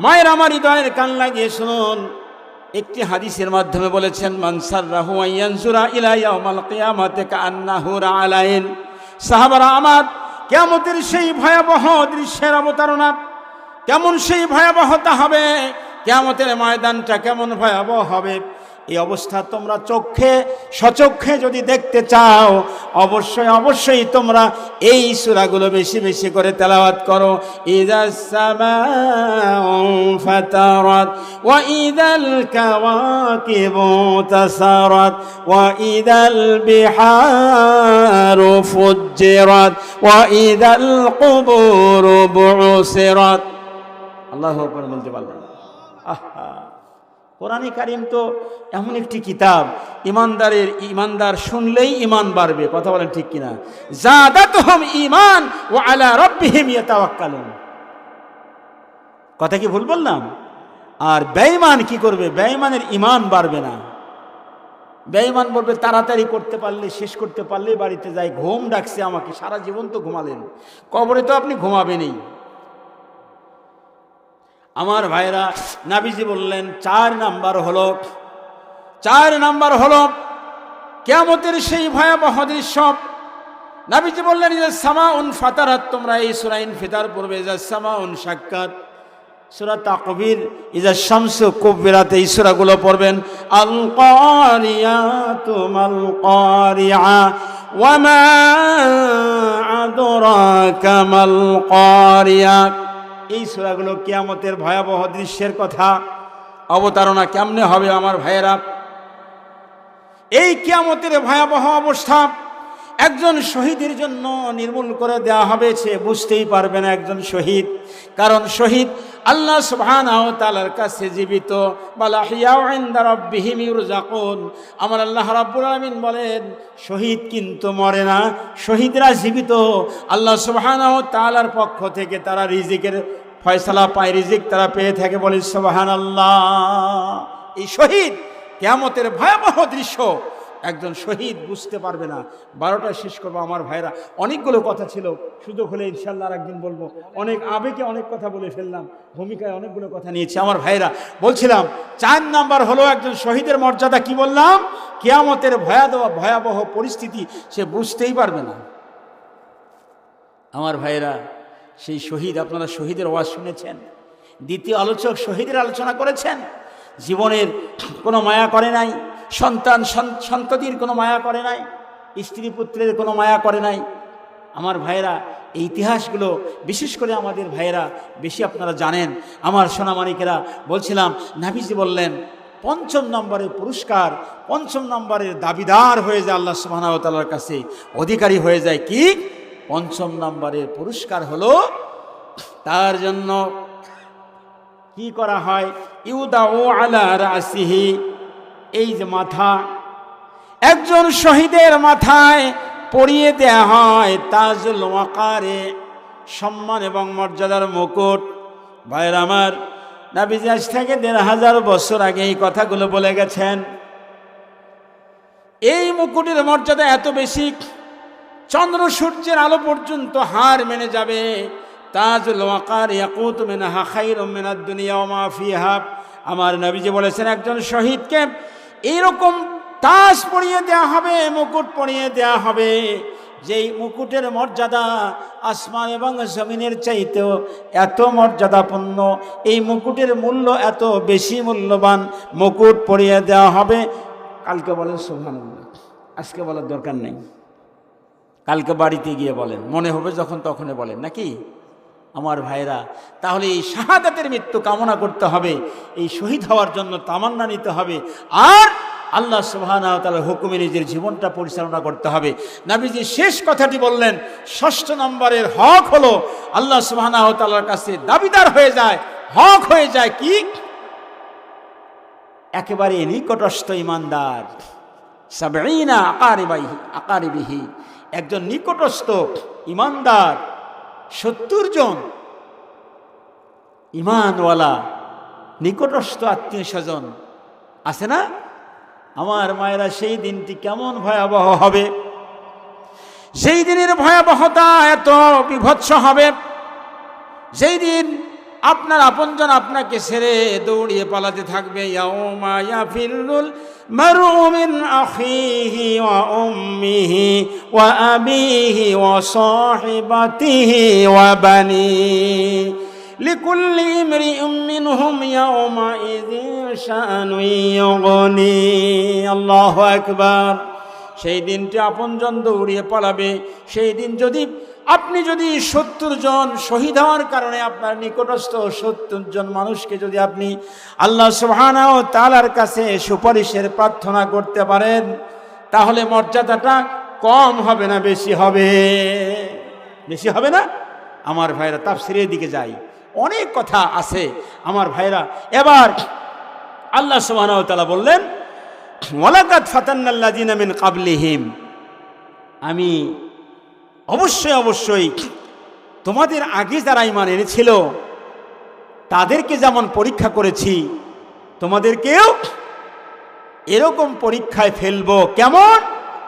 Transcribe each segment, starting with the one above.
মায়ের আমার হৃদয়ের কান লাগিয়ে শুনুন, একটি হাদিসের মাধ্যমে বলেছেন, মান সাররাহু আয়ানজুরা ইলা ইয়াউমাল কিয়ামাতি কাআন্নাহু রাআলাইন। সাহাবারা আমার, কিয়ামতের সেই ভয়াবহ দৃশ্যের অবতারণা কেমন, সেই ভয়াবহতা হবে, কিয়ামতের ময়দানটা কেমন ভয়াবহ হবে, এই অবস্থা তোমরা সচক্ষে যদি দেখতে চাও, অবশ্যই তোমরা এই সূরাগুলো বেশি বেশি করে তেলাওয়াত করো। ইযাস সামাউ ফাতারাত ওয়া ইযাল কাওয়াকিবু তাসারাত ওয়া ইযাল বিহারু ফুজ্জিরাত ওয়া ইযাল কুবুরু বুসিরাত। আল্লাহু আকবার বলতে পারলেন। আহা, কোরআনে কারিম তো এমন একটি কিতাব, ইমানদার শুনলেই ইমান বাড়বে। কথা বলেন ঠিক কিনা? যাদাতুহুম ঈমান ওয়া আলা রাব্বিহিম ইয়াতাওয়াক্কালুন। কথা কি ভুল বললাম? আর বেঈমান কি করবে? বেঈমানের ঈমান বাড়বে না। বেঈমান বলবে তাড়াতাড়ি করতে পারলে, শেষ করতে পারলেই বাড়িতে যাই, ঘুম ডাকছে আমাকে, সারা জীবন তো ঘুমালেন, কবরে তো আপনি ঘুমাবেনই। আমার ভাইরা, নবীজি বললেন 4 নাম্বার হলো কিয়ামতের সেই ভয়াবহ দৃশ্য। নবীজি বললেন, ইযা সামাউন ফাতারাত, তোমরা এই সূরা ইনফিতার পড়বে, ইযা সামাউন শাক্কাত, সূরা তাকবীর, ইযা শামসু কুবিরাত, এই সূরাগুলো পড়বেন। আল কারিয়াতু মাল কারিআ ওয়া মা আদরাকা মাল কারিআ। এই সূরাগুলো কিয়ামতের ভয়াবহ দৃশ্যের কথা অবতারণা কেমনে হবে আমার ভাইয়েরা। এই কিয়ামতের ভয়াবহ অবস্থা একজন শহীদের জন্য নির্মূল করে দেওয়া হবে, সে বুঝতেই পারবে না একজন শহীদ। কারণ শহীদ আল্লাহ সুবহানাহু ওয়া তাআলার কাছে জীবিত। বালা হিয়াউ ইনদা রাব্বিহিম ইউরযাকুন। আমার আল্লাহ রাব্বুল আলামিন বলেন, শহীদ কিন্তু মরে না, শহীদরা জীবিত। আল্লাহ সুবহানাহু ওয়া তাআলার পক্ষ থেকে তারা রিজিকের ফয়সালা পায়, রিজিক তারা পেয়ে থাকে। বলি সুবহানাল্লাহ। এই শহীদ, কিয়ামতের ভয়াবহ দৃশ্য একজন শহীদ বুঝতে পারবে না। 12টা শেষ করবো আমার ভাইরা, অনেকগুলো কথা ছিল, সুযোগ হলে ইনশাল্লাহ আর একদিন বলবো। অনেক আবেগে অনেক কথা বলে ফেললাম, ভূমিকায় অনেকগুলো কথা নিয়েছি আমার ভাইরা। বলছিলাম 4 নাম্বার হলো একজন শহীদের মর্যাদা। কি বললাম? কিয়ামতের ভয়াবহ পরিস্থিতি সে বুঝতেই পারবে না। আমার ভাইরা, সেই শহীদ, আপনারা শহীদের ওয়াজ শুনেছেন, দ্বিতীয় আলোচক শহীদের আলোচনা করেছেন। জীবনের কোনো মায়া করে নাই, সন্ততির কোনো মায়া করে নাই, স্ত্রী পুত্রের কোনো মায়া করে নাই। আমার ভাইয়েরা, এই ইতিহাসগুলো বিশেষ করে আমাদের ভাইয়েরা বেশি আপনারা জানেন। আমার সোনামানিকেরা, বলছিলাম নবীজি বললেন 5 নম্বরের পুরস্কার, 5 নম্বরের দাবিদার হয়ে যায় আল্লাহ সুবহানাহু ওয়া তাআলার কাছে, অধিকারী হয়ে যায়। কি 5 নম্বরের পুরস্কার হলো, তার জন্য কি করা হয়? ইউদাউ আলা রাসিহি, এই যে মাথা, একজন শহীদের মাথায় পরিয়ে দেয়া হয় তাজুল ওয়াকারে, সম্মান এবং মর্যাদার মুকুট। ভাইরা আমার, নবীজি আজ থেকে 1500 বছর আগে এই কথাগুলো বলে গেছেন। এই মুকুটের মর্যাদা এত বেশি, চন্দ্র সূর্যের আলো পর্যন্ত হার মেনে যাবে। তাজুল ওয়াকার ইয়াকুতু মিনহা খায়রুম মিনাদ দুনিয়া ওয়া মা ফিহা। আমার নবীজি বলেছেন, একজন শহীদকে এইরকম তাজ পরিয়ে দেওয়া হবে, মুকুট পরিয়ে দেওয়া হবে, যেই মুকুটের মর্যাদা আসমান এবং জমিনের চাইতেও এত মর্যাদাপূর্ণ। এই মুকুটের মূল্য এত বেশি মূল্যবান, মুকুট পরিয়ে দেওয়া হবে। কালকে বলেন সুবহানাল্লাহ, আজকে বলার দরকার নেই, কালকে বাড়িতে গিয়ে বলেন, মনে হবে যখন তখনই বলেন, নাকি আমার ভাইরা? তাহলে এই শাহাদাতের মৃত্যু কামনা করতে হবে, এই শহীদ হওয়ার জন্য তামান্না নিতে হবে, আর আল্লাহ সুবহানাহু ওয়া তাআলার হুকুমে নিজের জীবনটা পরিচালনা করতে হবে। নবীজি শেষ কথাটি বললেন, 6 নম্বরের হক হলো আল্লাহ সুবহানাহু ওয়া তাআলার কাছে দাবিদার হয়ে যায়, হক হয়ে যায়। কি? একেবারে নিকটস্থ ইমানদার, 70 আকারিবিহি, একজন নিকটস্থ ইমানদার, 70 জন ইমানওয়ালা নিকটস্থ আত্মীয় স্বজন আছে না আমার মায়েরা? সেই দিনটি কেমন ভয়াবহ হবে, সেই দিনের ভয়াবহতা এত বিভৎস হবে, যেই দিন আপনার আপনজন আপনাকে ছেড়ে দৌড়িয়ে পালাতে থাকবে। ইয়াউমা ইয়াফিরুল মারউ মিন আখিহি ওয়া উম্মিহি ওয়া আবিহি ওয়া সাহিবাতিহি ওয়া বানিহি লিকুল্লি ইমরিইম মিনহুম ইয়াউমাইযিন শাআনুন ইউগনি। আল্লাহু আকবার। সেই দিনটি আপনজন দৌড়িয়ে পালাবে। সেই দিন আপনি যদি 70 জন শহীদ হওয়ার কারণে আপনার নিকটস্থ 70 জন মানুষকে যদি আপনি আল্লাহ সুবহানাহু ওয়া তাআলার কাছে সুপারিশের প্রার্থনা করতে পারেন, তাহলে মর্যাদাটা কম হবে না বেশি হবে? বেশি হবে না? আমার ভাইরা, তাফসীরের দিকে যাই, অনেক কথা আছে আমার ভাইরা। এবার আল্লাহ সুবহানাহু ওয়া তাআলা বললেন, ওয়ালাকাদ ফাতান্নাল্লাযীনা মিন ক্বাবলিহিম, আমি অবশ্যই তোমাদের আগে যারা ঈমান এনেছিল তাদেরকে যেমন পরীক্ষা করেছি, তোমাদেরকেও এরকম পরীক্ষায় ফেলবো। কেমন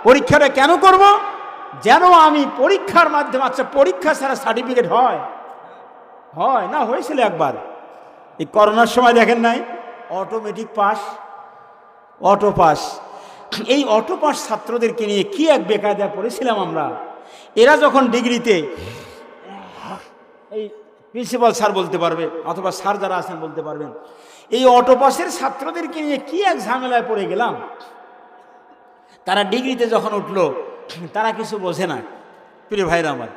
পরীক্ষাটা কেন করব? যেন আমি পরীক্ষার মাধ্যমে, আচ্ছা পরীক্ষা ছাড়া সার্টিফিকেট হয় না? হয়েছিল একবার এই করোনার সময়, দেখেন নাই? Automatic pass, auto pass. এই অটো পাস ছাত্রদেরকে নিয়ে কি এক বেকায়দা পড়েছিলাম আমরা। এরা যখন ডিগ্রিতে, এই প্রিন্সিপাল স্যার বলতে পারবে অথবা স্যার যারা আছেন বলতে পারবেন, এই অটো পাসের ছাত্রদেরকে নিয়ে কি এক ঝামেলায় পড়ে গেলাম। তারা ডিগ্রিতে যখন উঠলো তারা কিছু বোঝে না, প্রিয় ভাইরা আমার।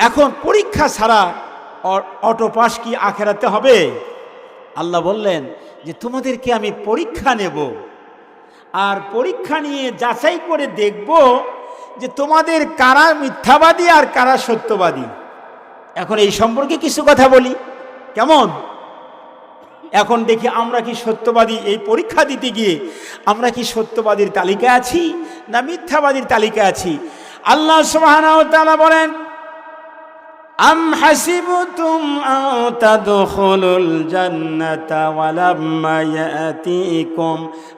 এখন পরীক্ষা ছাড়া অটো পাস কি আখেরাতে হবে? আল্লাহ বললেন যে তোমাদেরকে আমি পরীক্ষা নেব, আর পরীক্ষা নিয়ে যাচাই করে দেখব যে তোমাদের কারা মিথ্যাবাদী আর কারা সত্যবাদী। এখন এই সম্পর্কে কিছু কথা বলি। কেমন? এখন দেখি আমরা কি সত্যবাদী? এই পরীক্ষা দিতে গিয়ে আমরা কি সত্যবাদীর তালিকায় আছি না মিথ্যাবাদীর তালিকায় আছি? আল্লাহ সুবহানাহু ওয়া তাআলা বলেন, আম হাসিবতুম আন তাদখুলুল জান্নাতা ওয়ালাম্মা ইয়াতিকুম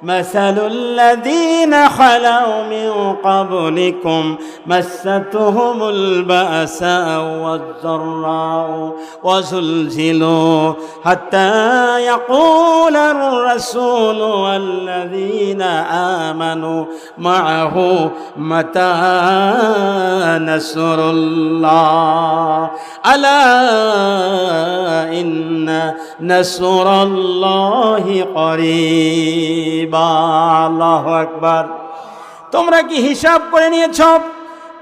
মাসালুল লাযীনা খালাউ মিন ক্বাবলিকুম মাসাতুহুমুল বাসাউ ওয়াজ-যাররাউ ওয়া যুলজিলু হাত্তা ইয়াকুলার রাসূলু ওয়াল্লাযীনা আমানু মা'আহু মাতা নাসরুল্লাহ আলা ইন্না নাসরাল্লাহি করিবা। আল্লাহু আকবার। তোমরা কি হিসাব করে নিয়েছ?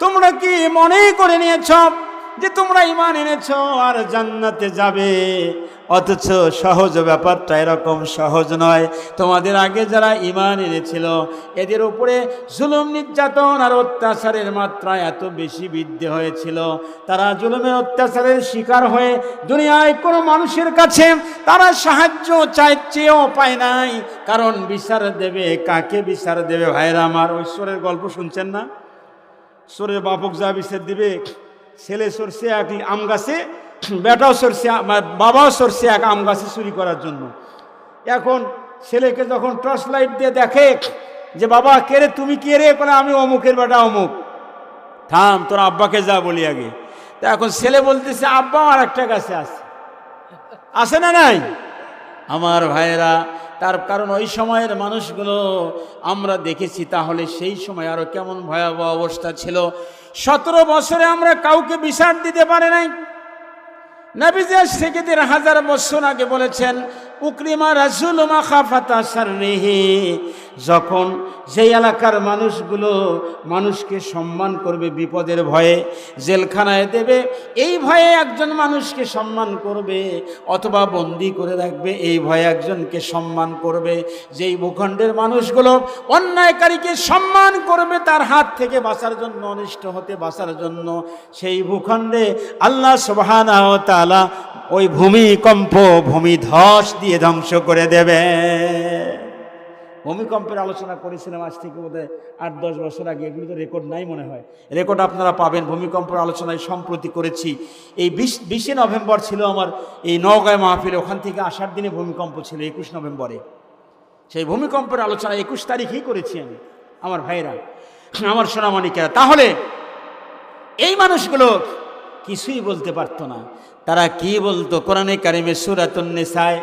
তোমরা কি মনে করে নিয়েছ যে তোমরা ঈমান এনেছ আর জান্নাতে যাবে? অথচ সহজ ব্যাপারটা এরকম সহজ নয়। তোমাদের আগে যারা ঈমান এনেছিল এদের উপরে জুলুম, নির্যাতন আর অত্যাচারের মাত্রা এত বেশি বৃদ্ধি হয়েছিল, তারা জুলুমের অত্যাচারের শিকার হয়ে দুনিয়ায় কোনো মানুষের কাছে তারা সাহায্য চেয়েও পায় নাই। কারণ বিচার দেবে কাকে? বিচার দেবে ভাইরা আমার। ঐশ্বরের গল্প শুনছেন না? সোরের বাপক যা বিচার দিবে, ছেলে সরছে এক আম গাছে, বেটাও সরছে, বাবাও সরছে এক আম গাছে চুরি করার জন্য। এখন ছেলেকে যখন টর্চ লাইট দিয়ে দেখে যে বাবা কে রে, তুমি কে রে? বলে আমি অমুকের বেটা অমুক। থাম, তোর আব্বাকে যা বলি আগে। তা এখন ছেলে বলতেছে আব্বা আর একটা গাছে আছে না নাই? আমার ভাইয়েরা, তার কারণ ওই সময়ের মানুষগুলো আমরা দেখেছি, তাহলে সেই সময় আরো কেমন ভয়াবহ অবস্থা ছিল। 17 বছরে আমরা কাউকে বিচার দিতে পারি নাই। নবীজি আজ থেকে 1000 বছর আগে বলেছেন, উকরিমা রাসূল মাখাফাতা শাররিহি, যখন যেই এলাকার মানুষগুলো মানুষকে সম্মান করবে বিপদের ভয়ে, জেলখানায় দেবে এই ভয়ে একজন মানুষকে সম্মান করবে, অথবা বন্দি করে রাখবে এই ভয়ে একজনকে সম্মান করবে। যেই ভূখণ্ডের মানুষগুলো অন্যায়কারীকে সম্মান করবে তার হাত থেকে বাঁচার জন্য, অনিষ্ট হতে বাঁচার জন্য, সেই ভূখণ্ডে আল্লাহ সুবহানাহু ওয়া তাআলা ওই ভূমিধস দিয়ে ধ্বংস করে দেবে। ভূমিকম্পের আলোচনা করেছিলাম আজ থেকে বোধহয় 8-10 বছর আগে। এগুলো তো রেকর্ড নাই মনে হয়, রেকর্ড আপনারা পাবেন। ভূমিকম্পের আলোচনায় সম্প্রতি করেছি। এই 20 নভেম্বর ছিল আমার এই নওগাঁ মাহফিলে, ওখান থেকে আসার দিনে ভূমিকম্প ছিল 21 নভেম্বরে। সেই ভূমিকম্পের আলোচনা 21 তারিখেই করেছি আমি, আমার ভাইরা, আমার সোনামণিকেরা। তাহলে এই মানুষগুলো কিছুই বলতে পারতো না। তারা কি বলতো? কোরআনে কারিমে সূরাতুন নিসায়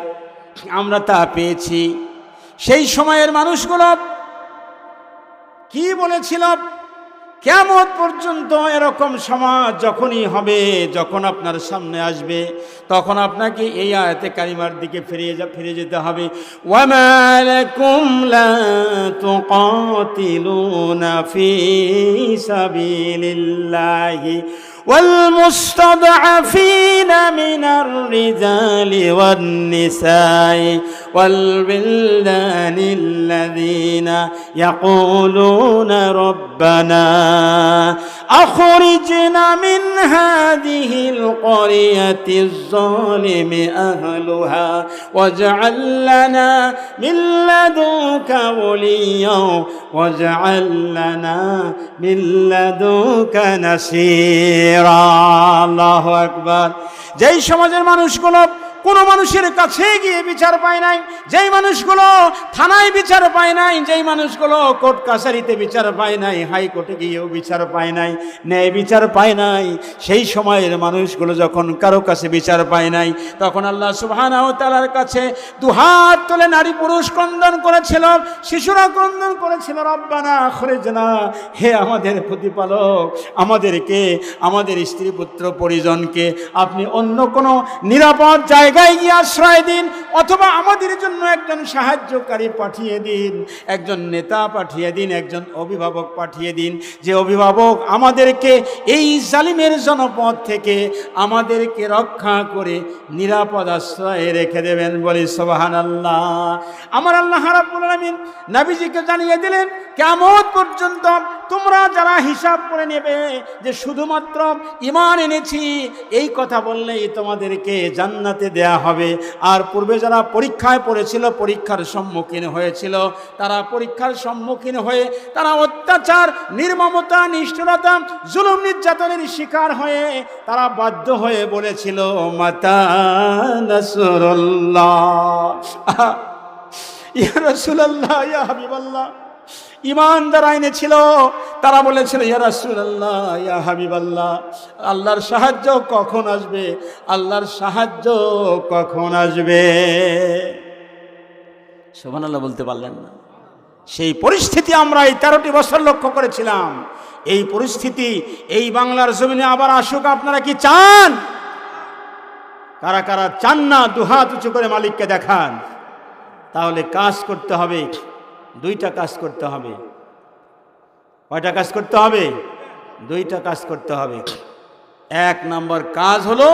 আমরা তা পেয়েছি। সেই সময়ের মানুষগুলো কি বলেছিল? কিয়ামত পর্যন্ত এরকম সমাজ যখনই হবে, যখন আপনার সামনে আসবে, তখন আপনাকে এই আয়াতে কারিমার দিকে ফিরে যেতে হবে। ওয়ামা লাকুম লা তুকাতিলুনা ফি সাবিলিল্লাহি والمستضعفين من الرجال والنساء والولدان الذين يقولون ربنا أخرجنا من هذه القرية الظالم أهلها واجعل لنا من لدنك وليا واجعل لنا من لدنك نصيرا। আল্লাহু আকবার। যেই সমাজের মানুষগুলো কোনো মানুষের কাছে গিয়ে বিচার পায় নাই, যেই মানুষগুলো থানায় বিচার পায় নাই, যেই মানুষগুলো কোর্ট কাছারিতে বিচার পায় নাই, হাইকোর্টে গিয়েও বিচার পায় নাই, ন্যায় বিচার পায় নাই, সেই সময়ের মানুষগুলো যখন কারো কাছে বিচার পায় নাই, তখন আল্লাহ সুবহানাহু ওয়া তাআলার কাছে দুহাত তুলে নারী পুরুষ ক্রন্দন করেছিল, শিশুরা ক্রন্দন করেছিল, রব্বানা আখরিজনা, হে আমাদের প্রতিপালক, আমাদেরকে, আমাদের স্ত্রী পুত্র পরিজনকে আপনি অন্য কোনো নিরাপদ জায়গায় গিয়ে আশ্রয় দিন, অথবা আমাদের জন্য একজন সাহায্যকারী পাঠিয়ে দিন, একজন নেতা পাঠিয়ে দিন, একজন অভিভাবক পাঠিয়ে দিন, যে অভিভাবক আমাদেরকে এই জালিমের জনপদ থেকে আমাদেরকে রক্ষা করে নিরাপদ আশ্রয়ে রেখে দেবেন। বলি সুবহানাল্লাহ। আমার আল্লাহ রাব্বুল আলামিন নবীজিকে জানিয়ে দিলেন, কিয়ামত পর্যন্ত তোমরা যারা হিসাব করে নেবে যে শুধুমাত্র ঈমান এনেছি এই কথা বললেই তোমাদেরকে জান্নাতে দেয়া হবে, আর পূর্বে যারা পরীক্ষায় পড়েছিল, পরীক্ষার সম্মুখীন হয়েছিল, তারা পরীক্ষার সম্মুখীন হয়ে তারা অত্যাচার, নির্মমতা, নিষ্ঠুরতা, জুলুম নির্যাতনের শিকার হয়ে তারা বাধ্য হয়ে বলেছিল মাতা নাসরুল্লাহ, ইয়া রাসূলুল্লাহ, ইয়া হাবিবাল্লাহ। ঈমানদার এনেছিল, তারা বলেছিল ইয়া রাসূলুল্লাহ, ইয়া হাবিবাল্লাহ, আল্লাহর সাহায্য কখন আসবে, আল্লাহর সাহায্য কখন আসবে? সুবহানাল্লাহ বলতে পারলেন না? সেই পরিস্থিতি আমরা এই 13টি বছর লক্ষ্য করেছিলাম। এই পরিস্থিতি এই বাংলার জমিনে আবার আসুক আপনারা কি চান? কারা কারা চান না দুহাত উঁচু করে মালিককে দেখান। তাহলে কাজ করতে হবে, দুইটা কাজ করতে হবে। কয়টা কাজ করতে হবে? দুইটা কাজ করতে হবে। এক নম্বর কাজ হলো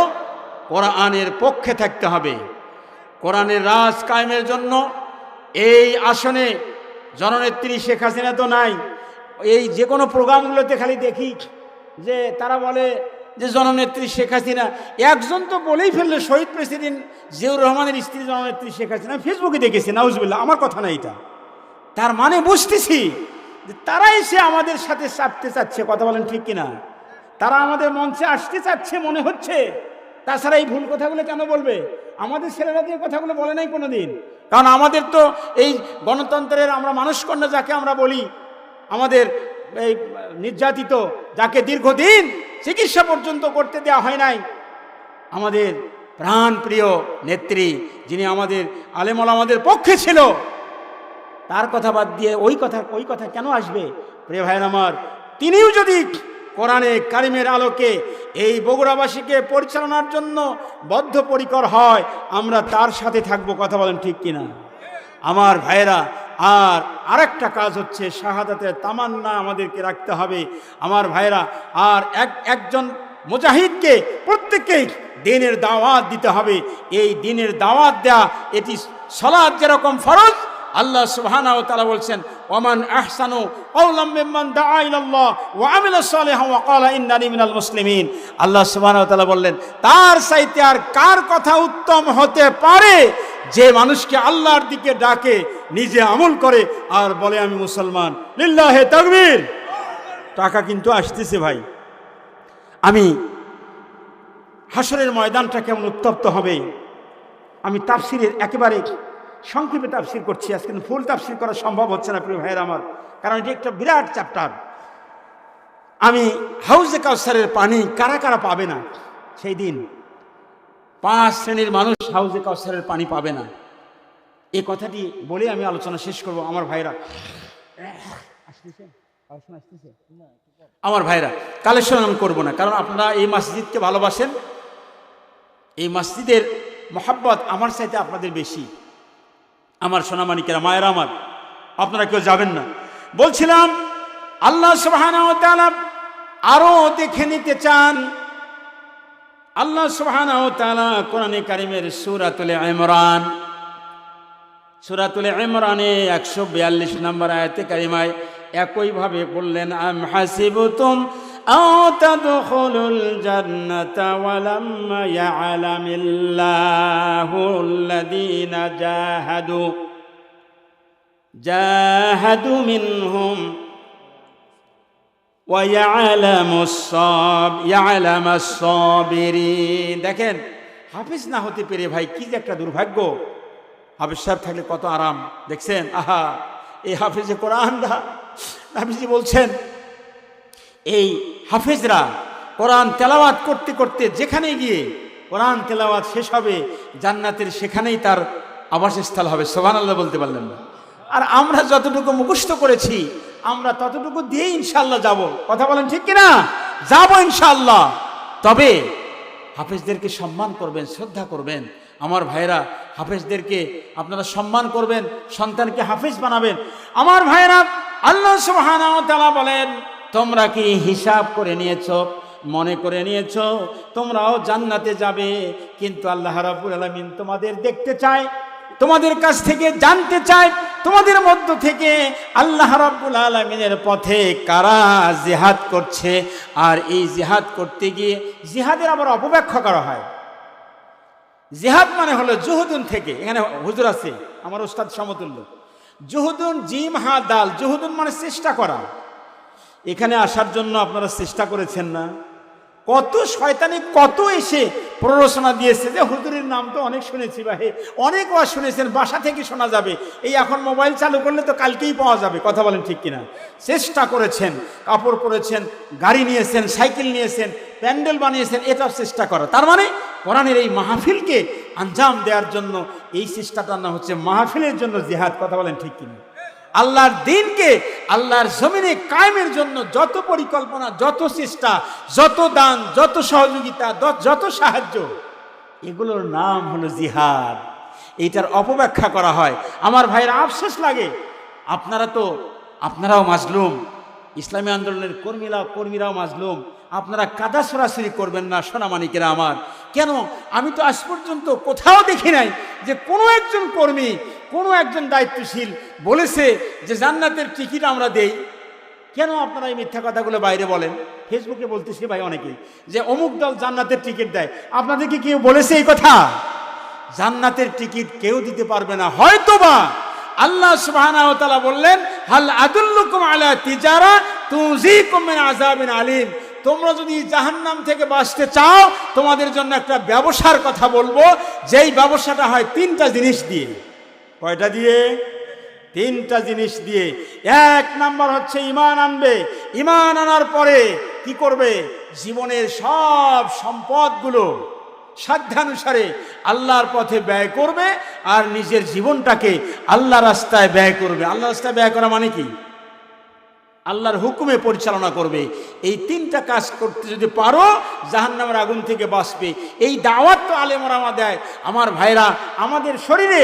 কোরআনের পক্ষে থাকতে হবে। কোরআনের রাজ কায়েমের জন্য এই আসনে জননেত্রী শেখ হাসিনা তো নাই, এই যে কোনো প্রোগ্রামগুলোতে খালি দেখি যে তারা বলে যে জননেত্রী শেখ হাসিনা, একজন তো বলেই ফেললে শহীদ প্রেসিডেন্ট জিয়াউর রহমানের স্ত্রী জননেত্রী শেখ হাসিনা, ফেসবুকে দেখেছি, নাউজুবিল্লাহ, আমার কথা না এটা। তার মানে বুঝতেছি যে তারা এসে আমাদের সাথে চাপতে চাচ্ছে, কথা বলেন ঠিক কিনা? তারা আমাদের মঞ্চে আসতে চাচ্ছে মনে হচ্ছে। তাছাড়া এই ভুল কথাগুলো কেন বলবে? আমাদের ছেলেরা দিয়ে কথাগুলো বলে নাই কোনো দিন। কারণ আমাদের তো এই গণতন্ত্রের আমরা মানুষকন্যা যাকে আমরা বলি, আমাদের এই নির্যাতিত যাকে দীর্ঘদিন চিকিৎসা পর্যন্ত করতে দেওয়া হয় নাই, আমাদের প্রাণ প্রিয় নেত্রী যিনি আমাদের আলেম ওলামাদের পক্ষে ছিল, তার কথা বাদ দিয়ে ওই কথা কেন আসবে? প্রিয় ভাইয়ের আমার, তিনিও যদি কোরআনে কারিমের আলোকে এই বগুড়াবাসীকে পরিচালনার জন্য বদ্ধপরিকর হয়, আমরা তার সাথে থাকবো। কথা বলেন ঠিক কিনা আমার ভাইয়েরা? আর আরেকটা কাজ হচ্ছে শাহাদাতের তামান্না আমাদেরকে রাখতে হবে আমার ভাইয়েরা। আর একজন মুজাহিদকে প্রত্যেককেই দ্বীনের দাওয়াত দিতে হবে। এই দ্বীনের দাওয়াত দেয়া এটি সালাত যেরকম ফরজ, আল্লাহ সুবহানাহু ওয়া তাআলা বলছেন ওয়ামান আহসানু কাওলাম মিম্মান দাআ ইলাল্লাহ ওয়া আমিলা সালিহান ওয়া ক্বালা ইন্নানি মিনাল মুসলিমিন। আল্লাহ সুবহানাহু ওয়া তাআলা বললেন তার চাইতে আর কার কথা উত্তম হতে পারে যে মানুষকে আল্লাহর দিকে ডাকে, নিজে আমল করে আর বলে আমি মুসলমান। লিল্লাহি তাকবীর। টাকা কিন্তু আসতেছে ভাই। আমি হাসরের ময়দানটা কেমন উত্তপ্ত হবে, আমি তাফসিরের একেবারে সংক্ষেপে তাফসির করছি আজকে, ফুল তাফসির করা সম্ভব হচ্ছে না প্রিয় ভাইয়ের আমার, কারণ এটি একটা বিরাট চ্যাপ্টার। আমি হাউজে কাউসারের পানি কারা কারা পাবে না সেই দিন, 5 শ্রেণীর মানুষ হাউজে কাউসারের পানি পাবে না। এই কথাটি বলে আমি আলোচনা শেষ করব। আমার ভাইরা, আমার ভাইরা, কালেকশন আমি করবো না, কারণ আপনারা এই মসজিদকে ভালোবাসেন। এই মসজিদের মহাব্বত আমার চাইতে আপনাদের বেশি। আমার সোনামানিকেরা, মায়েরা আমার, আপনারা কেউ যাবেন না। বলছিলাম আল্লাহ সুবহানাহু ওয়া তাআলা আরো দেখে নিতে চান। আল্লাহ সুবহানাহু ওয়া তাআলা কোরআনে কারীমের সূরাতুল ইমরান, সূরাতুল ইমরানে 142 নম্বর আয়াতে কারিমায় একইভাবে বললেন, আম হাসিবতুম আও তাদখুলুল জান্নাতা ওয়া লাম্মা ইয়া'লামিল্লাহুল্লাযীনা জাহাদু মিনহুম ওয়া ইয়া'লামাস সাবিরিন। দেখেন, হাফেজ না হতে পেরে ভাই কি যে একটা দুর্ভাগ্য। হাফেজ সাহেব থাকলে কত আরাম। দেখছেন, আহা, এই হাফেজে কোরআনরা, নবীজি বলছেন এই হাফেজরা কোরআন তেলাওয়াত করতে করতে যেখানে গিয়ে কোরআন তেলাওয়াত শেষ হবে, জান্নাতের সেখানেই তার আবাসস্থল হবে। সুবহানাল্লাহ বলতে পারলেন না? আর আমরা যতটুকু মুখস্থ করেছি আমরা ততটুকু দিয়ে ইনশাআল্লাহ যাব। কথা বলেন ঠিক কিনা? যাব ইনশাআল্লাহ। তবে হাফেজদেরকে সম্মান করবেন, শ্রদ্ধা করবেন। আমার ভাইরা, হাফেজদেরকে আপনারা সম্মান করবেন, সন্তানকে হাফেজ বানাবেন। আমার ভাইরা, আল্লাহ সুবহানাহু ওয়া তাআলা বলেন, তোমরা কি হিসাব করে নিয়েছো, মনে করে নিয়েছো তোমরাও জান্নাতে যাবে? কিন্তু আল্লাহ রাব্বুল আলামিন তোমাদের দেখতে চায়, তোমাদের কাছ থেকে জানতে চায়, তোমাদের মধ্য থেকে আল্লাহ রাব্বুল আলামিনের পথে কারা জিহাদ করছে। আর এই জিহাদ করতে গিয়ে জিহাদের আবার অপব্যাখ্যা করা হয়। জিহাদ মানে হলো জুহুদুন থেকে, এখানে হুজুর আছে আমার উস্তাদ সমতুল্য, জুহুদুন জিম হা দাল, জুহুদুন মানে চেষ্টা করা। এখানে আসার জন্য আপনারা চেষ্টা করেছেন না? কত শয়তানি কত এসে প্ররোচনা দিয়েছে যে হুজুরের নাম তো অনেক শুনেছি ভাই, অনেক ওয়াজ শুনেছেন, বাসা থেকে শোনা যাবে, এই এখন মোবাইল চালু করলে তো কালকেই পাওয়া যাবে। কথা বলেন ঠিক কিনা? চেষ্টা করেছেন, কাপড় পরেছেন, গাড়ি নিয়েছেন, সাইকেল নিয়েছেন, প্যান্ডেল বানিয়েছেন, এটাও চেষ্টা করা। তার মানে কোরআনের এই মাহফিলকে আঞ্জাম দেওয়ার জন্য এই চেষ্টাটার নাম হচ্ছে মাহফিলের জন্য জিহাদ। কথা বলেন ঠিক কিনা? আল্লাহর দ্বীনকে আল্লাহর জমিনে কায়েমের জন্য যত পরিকল্পনা, যত চেষ্টা, যত দান, যত সহযোগিতা, যত সাহায্য, এগুলোর নাম হলো জিহাদ। এইটার অপব্যাখ্যা করা হয়। আমার ভাইয়ের আফসোস লাগে, আপনারাও মাজলুম, ইসলামী আন্দোলনের কর্মীরাও মাজলুম। আপনারা কাদা সরাসরি করবেন না সোনামানিকেরা আমার। কেন? আমি তো আজ পর্যন্ত কোথাও দেখি নাই যে কোনো একজন কর্মী, কোনো একজন দায়িত্বশীল বলেছে যে জান্নাতের টিকিট আমরা দেই। কেন আপনারা এই মিথ্যা কথাগুলো বাইরে বলেন? ফেসবুকে বলতেছে ভাই অনেকেই যে অমুক দল জান্নাতের টিকিট দেয়। আপনাদেরকে কেউ বলেছে এই কথা? জান্নাতের টিকিট কেউ দিতে পারবে না। হয়তোবা আল্লাহ সুবহানাহু ওয়া তাআলা বললেন, হাল আদুল্লুকুম আলা তিজারা তুযিকুম মিন আযাবিন আলীম। তোমরা যদি জাহান্নাম থেকে বাঁচতে চাও, তোমাদের জন্য একটা ব্যবসার কথা বলবো, যেই ব্যবসাটা হয় 3টা জিনিস দিয়ে। কয়টা দিয়ে? 3টা জিনিস দিয়ে। 1 নাম্বার হচ্ছে ঈমান আনবে। ঈমান আনার পরে কি করবে? জীবনের সব সম্পদগুলো সাধ্যানুসারে আল্লাহর পথে ব্যয় করবে আর নিজের জীবনটাকে আল্লাহ রাস্তায় ব্যয় করবে। আল্লাহ রাস্তায় ব্যয় করা মানে কি? আল্লাহর হুকুমে পরিচালনা করবে। এই 3টা কাজ করতে যদি পারো, জাহান্নামের আগুন থেকে বাঁচবে। এই দাওয়াত তো আলেমরা দেয়। আমার ভাইরা, আমাদের শরীরে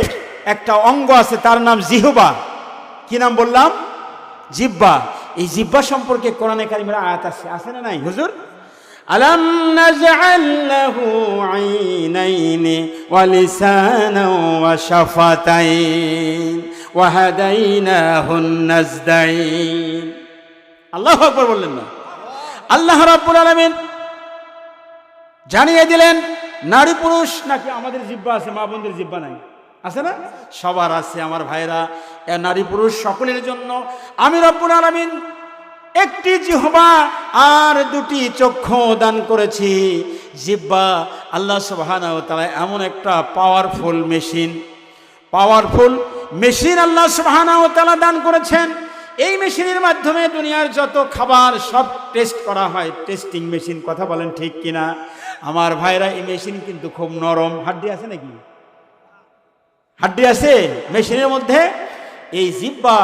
একটা অঙ্গ আছে, তার নাম জিহবা। কি নাম বললাম? জিহ্বা। এই জিহ্বা সম্পর্কে কোরআনে কারিমের আয়াত আছে না নাই হুজুর? আলাম নাজআল লাহু আইনাইনি ওয়া লিসানান ওয়া শাফাতাইন ওয়া হাদাইনাহুন নাজদাইন। আল্লাহু আকবার বললেন না? আল্লাহ রাব্বুল আলামিন জানিয়ে দিলেন, নারী পুরুষ নাকি আমাদের জিহ্বা আছে, মা বোনদের জিহ্বা নাই? আছে না? সবার আছে। আমার ভাইরা, নারী পুরুষ সকলের জন্য আমি রব্বুল আলামিন একটি জিহ্বা আর 2টি চক্ষু দান করেছি। জিহ্বা আল্লাহ সুবহানাহু ওয়া তাআলা এমন একটা পাওয়ারফুল মেশিন আল্লাহ সুবহানাহু ওয়া তাআলা দান করেছেন। এই মেশিনের মাধ্যমে দুনিয়ার যত খাবার সব টেস্ট করা হয়, টেস্টিং মেশিন। কথা বলেন ঠিক কিনা? আমার ভাইরা এই মেশিন কিন্তু খুব নরম। হাড্ডি আছে নাকি? হাড্ডি আছে মেশিনের মধ্যে। এই জিহ্বা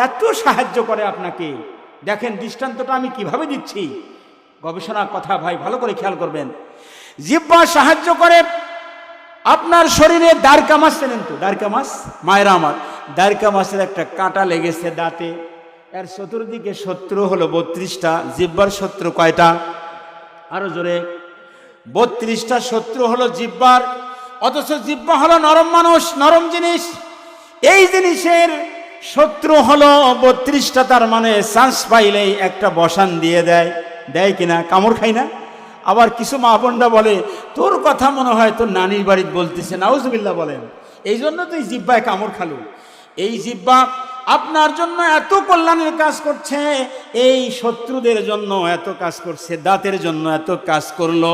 এত সাহায্য করে আপনাকে। দেখেন দৃষ্টান্তটা আমি কিভাবে দিচ্ছি, গবেষণার কথা ভাই ভালো করে খেয়াল করবেন। জিহ্বা সাহায্য করে আপনার শরীরে দারকা মাছ, চেনেন তো দারকা মাছ? মায়েরা আমার, দারকা মাছের একটা কাঁটা লেগেছে দাঁতে, এর চতুর্দিকে শত্রু হলো 32টা। জিহ্বার শত্রু কয়টা? আরো জোরে। 32টা শত্রু হলো জিহ্বার। অথচ জিহ্বা হলো নরম মানুষ, নরম জিনিস। এই জিনিসের শত্রু হলো 32টা। তার মানে চান্স পাইলেই একটা বসান দিয়ে দেয়। দেয় কিনা? কামড় খাই না? আবার কিছু মা বোনরা বলে তোর কথা মনে হয় তোর নানির বাড়িতে বলতেছে, নাউজুবিল্লাহ বলেন। এই জন্য তো এই জিহ্বায় কামড় খালো। এই জিহ্বা আপনার জন্য এত কল্যাণের কাজ করছে, এই শত্রুদের জন্য এত কাজ করছে, দাঁতের জন্য এত কাজ করলো।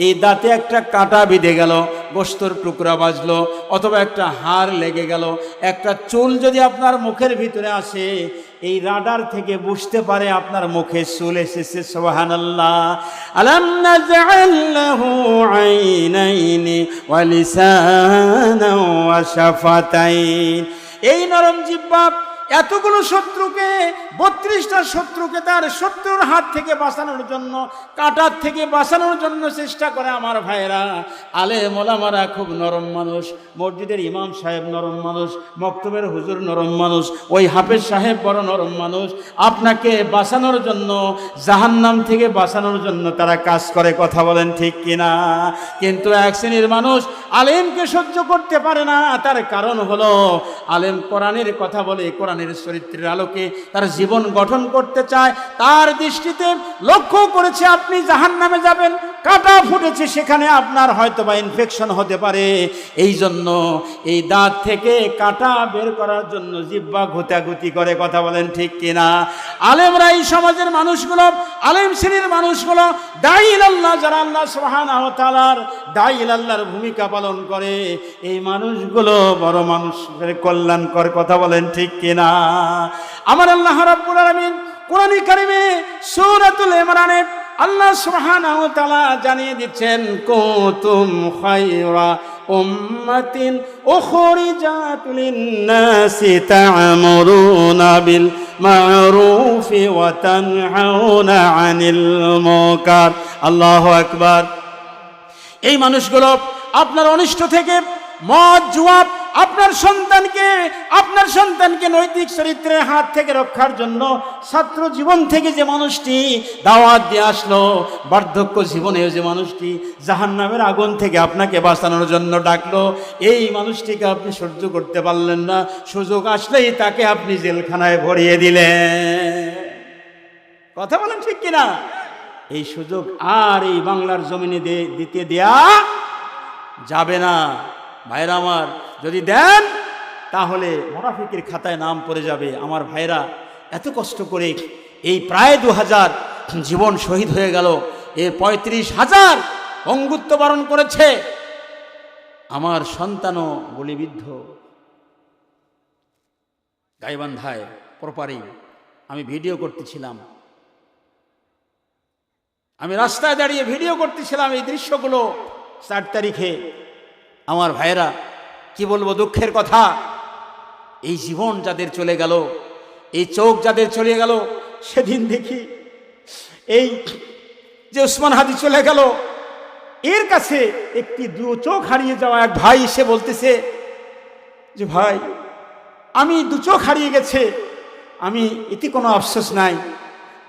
এই দাঁতে একটা কাঁটা বিঁধে গেল, গোশতের টুকরা বাজলো, অথবা একটা হাড় লেগে গেল, একটা চুল যদি আপনার মুখের ভিতরে আসে, এই রাডার থেকে বুঝতে পারে আপনার মুখে চুল এসেছে। সুবহানাল্লাহ। আলাম নাজআল লাহু আইনাইনি ওয়া লিসানাও ওয়া শাফাতাইন। এই নরম জিহ্বা এতগুলো শত্রুকে, 32টা শত্রুকে তার শত্রুর হাত থেকে বাঁচানোর জন্য, কাঁটার থেকে বাঁচানোর জন্য চেষ্টা করে। আমার ভাইরা, আলেম ওলামারা খুব নরম মানুষ, মসজিদের ইমাম সাহেব নরম মানুষ, মক্তবের হুজুর নরম মানুষ, ওই হাফেজ সাহেব বড় নরম মানুষ। আপনাকে বাঁচানোর জন্য, জাহান্নাম থেকে বাঁচানোর জন্য তারা কাজ করে। কথা বলেন ঠিক কিনা? কিন্তু এক শ্রেণীর মানুষ আলেমকে সহ্য করতে পারে না। তার কারণ হলো আলেম কোরআনের কথা বলে, কোরআনের চরিত্রের আলোকে তার জীবন গঠন করতে চায়। তার দৃষ্টিতে লক্ষ্য করেছে আপনি জাহান্নামে যাবেন, কাঁটা ফুটেছে সেখানে আপনার হয়তো বা ইনফেকশন হতে পারে। এই জন্য এই দাঁত থেকে কাঁটা বের করার জন্য জিহ্বা ঘুতাঘুতি করে। কথা বলেন ঠিক কিনা? আলেমরা, এই সমাজের মানুষগুলো, আলেম শ্রেণীর মানুষগুলো দাঈ ইলাল্লাহ, যারা আল্লাহ সুবহানাহু ওয়া তাআলার দাঈ ইলাল্লাহর ভূমিকা পালন করে, এই মানুষগুলো বড় মানুষের কল্যাণ করে। কথা বলেন ঠিক কিনা? আমার আল্লাহ রাব্বুল আলামিন কোরআনে কারিমে সূরাতুল ইমরানে আল্লাহ সুবহানাহু ওয়া তাআলা জানিয়ে দিচ্ছেন, কুনতুম খায়রা উম্মাতিন উখরিজাত লিন-নাসি তা'মুরুনা বিল মা'রুফি ওয়া তানহাউনা আনিল মুনকার। আল্লাহু আকবার। এই মানুষগুলো আপনার অনিষ্ট থেকে, মদ জুয়া, আপনার সন্তানকে নৈতিক চরিত্রের হাত থেকে রক্ষার জন্য ছাত্র জীবন থেকে যে মানুষটি দাওয়াত দিয়ে আসলো, বার্ধক্য জীবনে যে মানুষটি জাহান্নামের আগুন থেকে আপনাকে বাঁচানোর জন্য ডাকলো, এই মানুষটিকে আপনি সহ্য করতে পারলেন না। সুযোগ আসলেই তাকে আপনি জেলখানায় ভরিয়ে দিলেন। কথা বলেন ঠিক কিনা? এই সুযোগ আর এই বাংলার জমিনে দিতে দেয়া যাবে না। ভাইরা আমার, যদি দেন তাহলে মুনাফিকের খাতায় নাম পড়ে যাবে। আমার ভাইরা, এত কষ্ট করে এই প্রায় 2000 জীবন শহীদ হয়ে গেল, এর 35,000 অঙ্গুত্ব বরণ করেছে। আমার সন্তানও গুলিবিদ্ধ। গাইবান্ধায় প্রপারেই আমি ভিডিও করতেছিলাম, আমি রাস্তায় দাঁড়িয়ে ভিডিও করতেছিলাম এই দৃশ্যগুলো 4 তারিখে। আমার ভাইরা, কি বলবো, দুঃখের কথা। এই জীবন যাদের চলে গেল, এই চোখ যাদের চলে গেল, সেদিন দেখি এই যে ওসমান হাদি চলে গেল, এর কাছে একটি 2 চোখ হারিয়ে যাওয়া এক ভাই এসে বলতেছে যে ভাই, আমি 2 চোখ হারিয়ে গেছে, আমি এতে কোনো আফসোস নাই।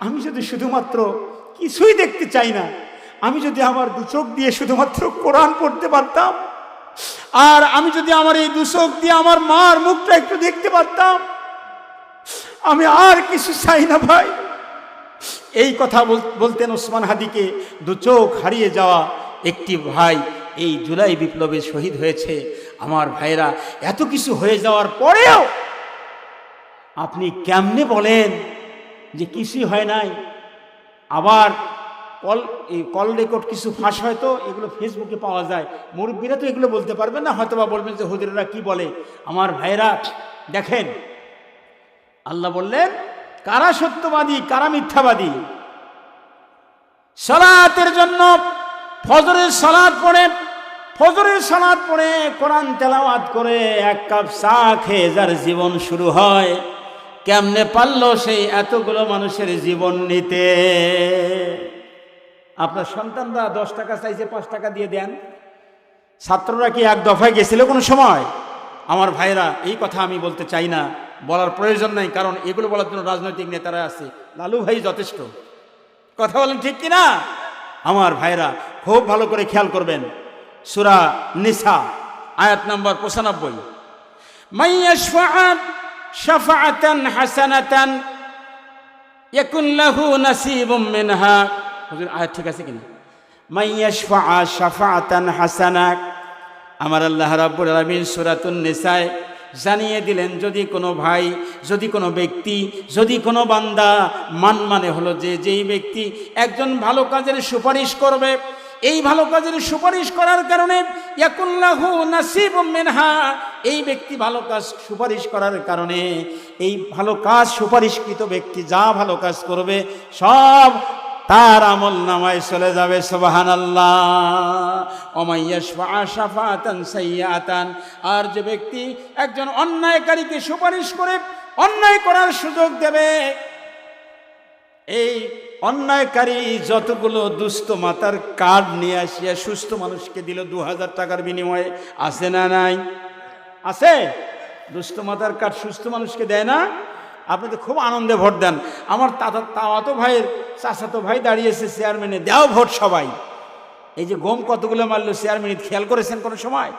আমি যদি শুধুমাত্র কিছুই দেখতে চাই না, আমি যদি আমার 2 চোখ দিয়ে শুধুমাত্র কোরআন পড়তে পারতাম, আর আমি যদি আমার এই 2 চোখ দিয়ে আমার মার মুখটা একটু দেখতে পারতাম, আমি আর কিছু চাই না ভাই। এই কথা বলতেন ওসমান হাদিকে 2 চোখ হারিয়ে যাওয়া একটি ভাই এই জুলাই বিপ্লবে শহীদ হয়েছে। আমার ভাইরা, এত কিছু হয়ে যাওয়ার পরেও আপনি কেমনে বলেন যে কিছুই হয় নাই? আবার কল রেকর্ড কিছু ফাঁস হয়, তো এগুলো ফেসবুকে পাওয়া যায়। মুরব্বীরা তো এগুলো বলতে পারবেন না, হয়তো বা বলবেন যে হুজুরেরা কি বলে। আমার ভাইরা দেখেন, আল্লাহ বললেন কারা সত্যবাদী কারা মিথ্যাবাদী। সালাতের জন্য ফজরের সালাত পড়ে কোরআন তেলাওয়াত করে এক কাপ চা খেয়ে যার জীবন শুরু হয়, কেমনে পারলো সেই এতগুলো মানুষের জীবন নিতে? আপনার সন্তানরা 10 টাকা চাইছে, 5 টাকা দিয়ে দেন। ছাত্ররা কি এক দফায় গেছিল কোনো সময়? আমার ভাইরা, এই কথা আমি বলতে চাই না, বলার প্রয়োজন নাই, কারণ এগুলো বলার জন্য রাজনৈতিক নেতারা আছে। লালু ভাই যথেষ্ট। কথা বলেন ঠিক কিনা? আমার ভাইরা খুব ভালো করে খেয়াল করবেন, সূরা নিসা আয়াত নম্বর 95, মাইয়াশফা শাফাআতান হাসানাতান ইয়াকুন লাহু নাসিবুম মিনহা। হুজুর আয়াত ঠিক আছে কিনা? মাইয়াশফা শাফাআতান হাসানা। আমার আল্লাহ রাব্বুল আলামিন সূরাতুন নিসায় জানিয়ে দিলেন, যদি কোনো ভাই, যদি কোনো ব্যক্তি, যদি কোনো বান্দা, মানে হলো যে যেই ব্যক্তি একজন ভালো কাজের সুপারিশ করবে, এই ভালো কাজের সুপারিশ করার কারণে ইয়াকুন লাহু নাসিবুম মিনহা, এই ব্যক্তি ভালো কাজ সুপারিশ করার কারণে এই ভালো কাজ সুপারিশকৃত ব্যক্তি যা ভালো কাজ করবে সব তার আমল নামায় চলে যাবে। সুবহানাল্লাহ। ওমাইয়াশফা শাফাআতান সাইয়্যাতান, আর যে ব্যক্তি একজন অন্যায়কারীকে সুপারিশ করে অন্যায় করার সুযোগ দেবে, এই অন্যায়কারী যতগুলো দুস্থ মাতার কার্ড নিয়ে আসিয়া সুস্থ মানুষকে দিল 2000 টাকার বিনিময়ে, আছে না নাই? আছে। দুস্থ মাতার কার্ড সুস্থ মানুষকে দেয় না? আপনি তো খুব আনন্দে ভোট দেন। আমার তাওয়াতো ভাইয়ের চাচাতো ভাই দাঁড়িয়েছে চেয়ারম্যানে, দাও ভোট সবাই। এই যে গম কতগুলো মারলো চেয়ারম্যান, খেয়াল করেছেন কোনো সময়?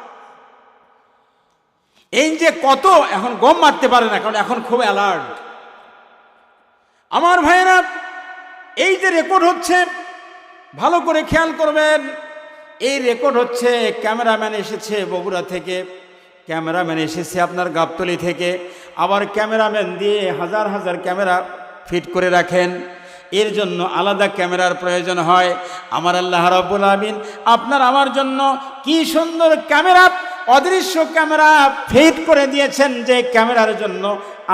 এই যে কত এখন গম মারতে পারে না, কারণ এখন খুব অ্যালার্ট। আমার ভাইয়েরা, এই যে রেকর্ড হচ্ছে, ভালো করে খেয়াল করবেন, এই রেকর্ড হচ্ছে। ক্যামেরাম্যান এসেছে বগুড়া থেকে, ক্যামেরাম্যান এসেছে আপনার গাবতলী থেকে, আবার ক্যামেরাম্যান দিয়ে হাজার হাজার ক্যামেরা ফিট করে রাখেন, এর জন্য আলাদা ক্যামেরার প্রয়োজন হয়। আমার আল্লাহ রাব্বুল আলামিন আপনার আমার জন্য কি সুন্দর ক্যামেরা, অদৃশ্য ক্যামেরা ফিট করে দিয়েছেন, যে ক্যামেরার জন্য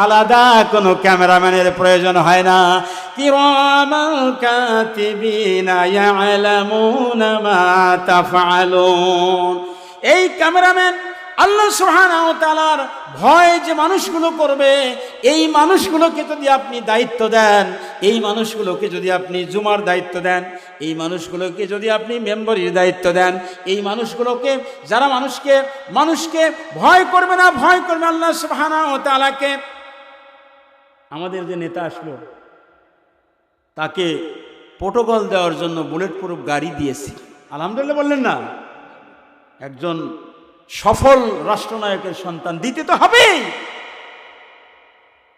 আলাদা কোনো ক্যামেরাম্যানের প্রয়োজন হয় না। কিরামান কাতিবিনা ইয়ালামুনা মা তাফআলুন। এই ক্যামেরাম্যান আল্লাহ সুবহানাহু ওয়া তাআলার ভয় যে মানুষগুলো করবে, এই মানুষগুলোকে যদি আপনি দায়িত্ব দেন, এই মানুষগুলোকে যদি আপনি জুমার দায়িত্ব দেন, এই মানুষগুলোকে যদি আপনি মেম্বরির দায়িত্ব দেন, এই মানুষগুলোকে যারা মানুষকে ভয় করবে না, ভয় করবে আল্লাহ সুবহানাহু ওয়া তাআলাকে। আমাদের যে নেতা আসলো, তাকে প্রোটোকল দেওয়ার জন্য বুলেট প্রুফ গাড়ি দিয়েছি। আলহামদুলিল্লাহ বললেন না? একজন সফল রাষ্ট্রনায়কের সন্তান, দিতে তো হবেই।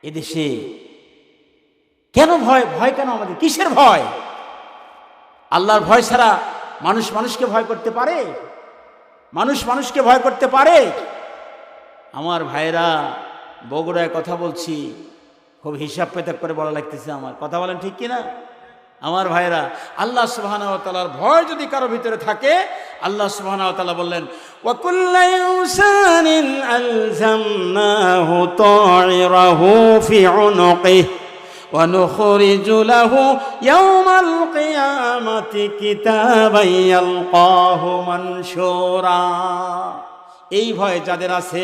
এদেশে কেন ভয়? ভয় কেন আমাদের? কিসের ভয়? আল্লাহর ভয় ছাড়া মানুষ মানুষকে ভয় করতে পারে? মানুষ মানুষকে ভয় করতে পারে? আমার ভাইরা, বগুড়ায় কথা বলছি, খুব হিসাব পেতাব করে বলা লাগতেছে আমার। কথা বলেন ঠিক কিনা? আমার ভাইরা, আল্লাহ সুবহানাহু ওয়া তাআলার ভয় যদি কারো ভিতরে থাকে, আল্লাহ সুবহানাহু ওয়া তাআলা বললেন, ওয়া কুল্লু ইনসানিন আলজামনাহু তায়রাহু ফি উনুকিহি ওয়া নুখরিজু লাহু ইয়াওমাল কিয়ামাতি কিতাবান ইয়ালকাহু মানশুরা। এই ভয় যাদের আছে,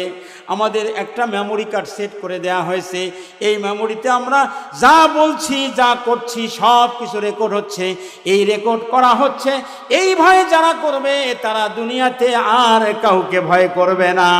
আমাদের একটা মেমোরি কার্ড সেট করে দেয়া হয়েছে। এই মেমোরিতে আমরা যা বলছি, যা করছি, সব কিছু রেকর্ড হচ্ছে। এই রেকর্ড করা হচ্ছে। এই ভয় যারা করবে, তারা দুনিয়াতে আর কাউকে ভয় করবে না।